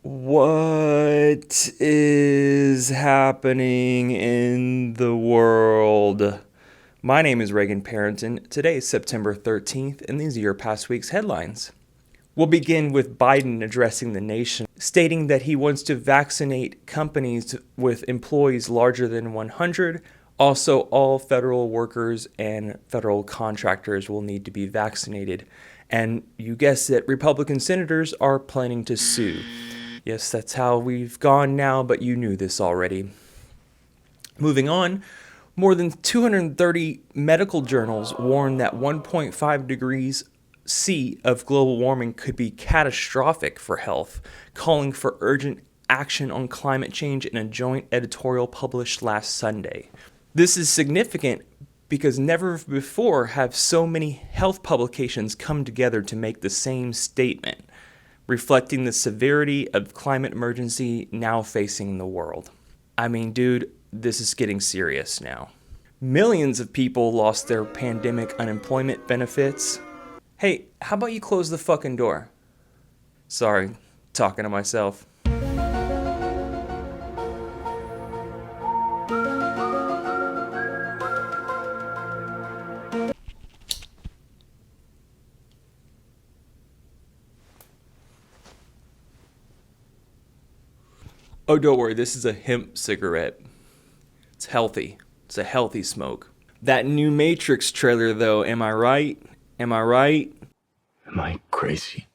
What is happening in the world? My name is Reagan Parrington. Today is September 13th, and these are your past week's headlines. We'll begin with Biden addressing the nation, stating that he wants to vaccinate companies with employees larger than 100. Also, all federal workers and federal contractors will need to be vaccinated. And you guessed it, Republican senators are planning to sue. Yes, that's how we've gone now, but you knew this already. Moving on, more than 230 medical journals warn that 1.5 degrees C of global warming could be catastrophic for health, calling for urgent action on climate change in a joint editorial published last Sunday. This is significant because never before have so many health publications come together to make the same statement, reflecting the severity of climate emergency now facing the world. I mean, dude, this is getting serious now. Millions of people lost their pandemic unemployment benefits. Hey, how about you close the fucking door? Sorry, talking to myself. Oh, don't worry, this is a hemp cigarette. It's healthy. It's a healthy smoke. That new Matrix trailer, though, am I right? Am I right? Am I crazy?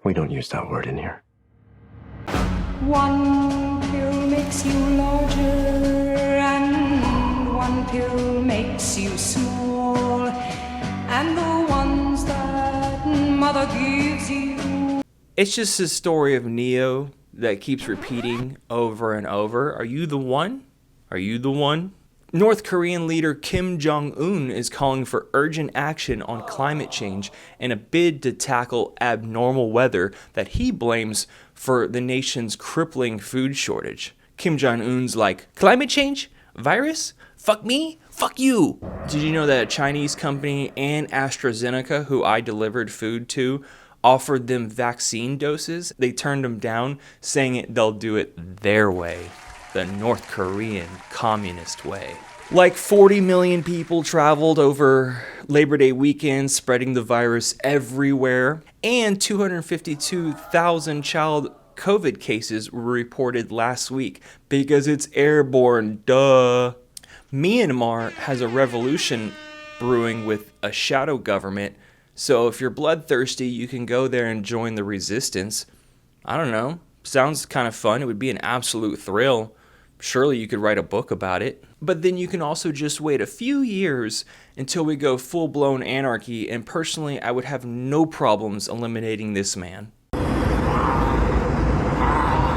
We don't use that word in here. One pill makes you larger, and one pill makes you small, and the ones that mother gives you. It's just a story of Neo that keeps repeating over and over. Are you the one? Are you the one? North Korean leader Kim Jong-un is calling for urgent action on climate change in a bid to tackle abnormal weather that he blames for the nation's crippling food shortage. Kim Jong-un's like, climate change? Virus? Fuck me? Fuck you! Did you know that a Chinese company and AstraZeneca, who I delivered food to, offered them vaccine doses? They turned them down, saying they'll do it their way, the North Korean communist way. Like 40 million people traveled over Labor Day weekend, spreading the virus everywhere, and 252,000 child COVID cases were reported last week because it's airborne, duh. Myanmar has a revolution brewing with a shadow government. So if you're bloodthirsty, you can go there and join the resistance. I don't know. Sounds kind of fun. It would be an absolute thrill. Surely you could write a book about it. But then you can also just wait a few years until we go full-blown anarchy, and personally, I would have no problems eliminating this man.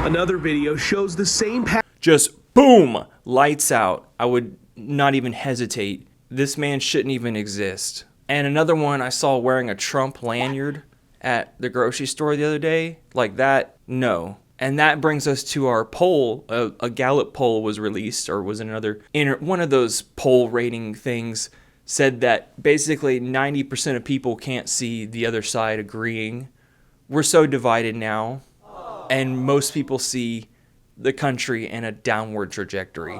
Another video shows the same Just boom! Lights out. I would not even hesitate. This man shouldn't even exist. And another one I saw wearing a Trump lanyard at the grocery store the other day. Like that, no. And that brings us to our poll. A Gallup poll was released, or was another, one of those poll rating things, said that basically 90% of people can't see the other side agreeing. We're so divided now, and most people see the country in a downward trajectory.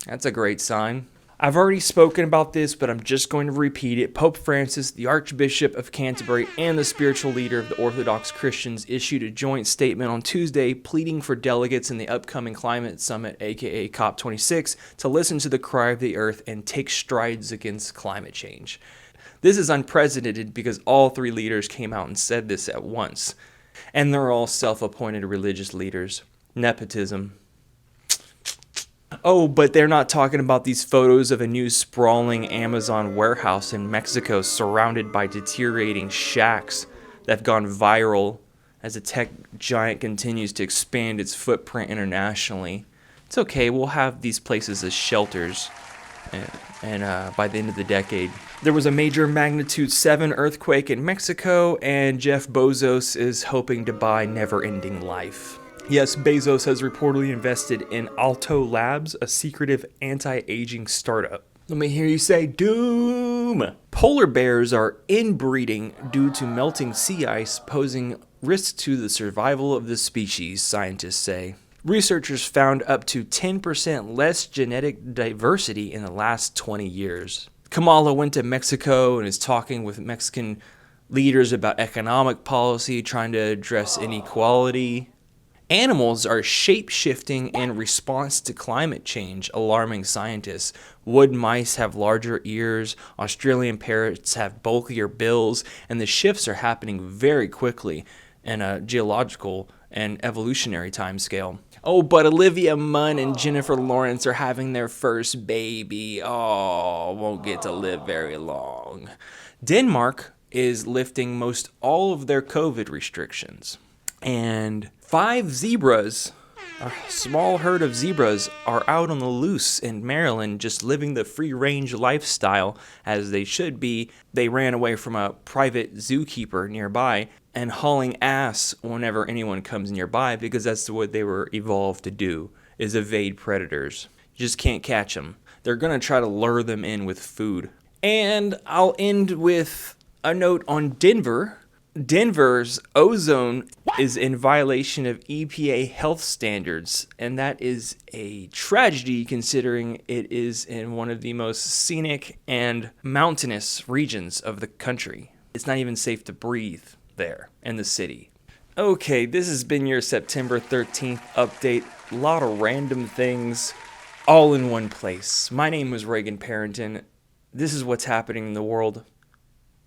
That's a great sign. I've already spoken about this, but I'm just going to repeat it. Pope Francis, the Archbishop of Canterbury, and the spiritual leader of the Orthodox Christians issued a joint statement on Tuesday pleading for delegates in the upcoming climate summit, aka COP26, to listen to the cry of the earth and take strides against climate change. This is unprecedented because all three leaders came out and said this at once. And they're all self-appointed religious leaders. Nepotism. Oh, but they're not talking about these photos of a new sprawling Amazon warehouse in Mexico surrounded by deteriorating shacks that have gone viral as the tech giant continues to expand its footprint internationally. It's okay, we'll have these places as shelters and by the end of the decade. There was a major magnitude 7 earthquake in Mexico, and Jeff Bezos is hoping to buy Never-Ending Life. Yes, Bezos has reportedly invested in Alto Labs, a secretive anti-aging startup. Let me hear you say, doom! Polar bears are inbreeding due to melting sea ice, posing risk to the survival of the species, scientists say. Researchers found up to 10% less genetic diversity in the last 20 years. Kamala went to Mexico and is talking with Mexican leaders about economic policy, trying to address inequality. Animals are shape-shifting in response to climate change, alarming scientists. Wood mice have larger ears, Australian parrots have bulkier bills, and the shifts are happening very quickly in a geological and evolutionary timescale. Oh, but Olivia Munn and Jennifer Lawrence are having their first baby. Oh, won't get to live very long. Denmark is lifting most all of their COVID restrictions. And 5 zebras, a small herd of zebras, are out on the loose in Maryland just living the free-range lifestyle as they should be. They ran away from a private zookeeper nearby and hauling ass whenever anyone comes nearby because that's what they were evolved to do, is evade predators. You just can't catch them. They're going to try to lure them in with food. And I'll end with a note on Denver. Denver's ozone is in violation of EPA health standards, and that is a tragedy considering it is in one of the most scenic and mountainous regions of the country. It's not even safe to breathe there in the city. Okay, this has been your September 13th update. A lot of random things all in one place. My name is Reagan Parrington. This is what's happening in the world.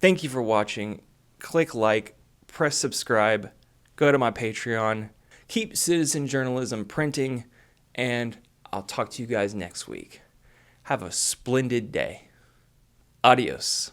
Thank you for watching. Click like, press subscribe, go to my Patreon, keep citizen journalism printing, and I'll talk to you guys next week. Have a splendid day. Adios.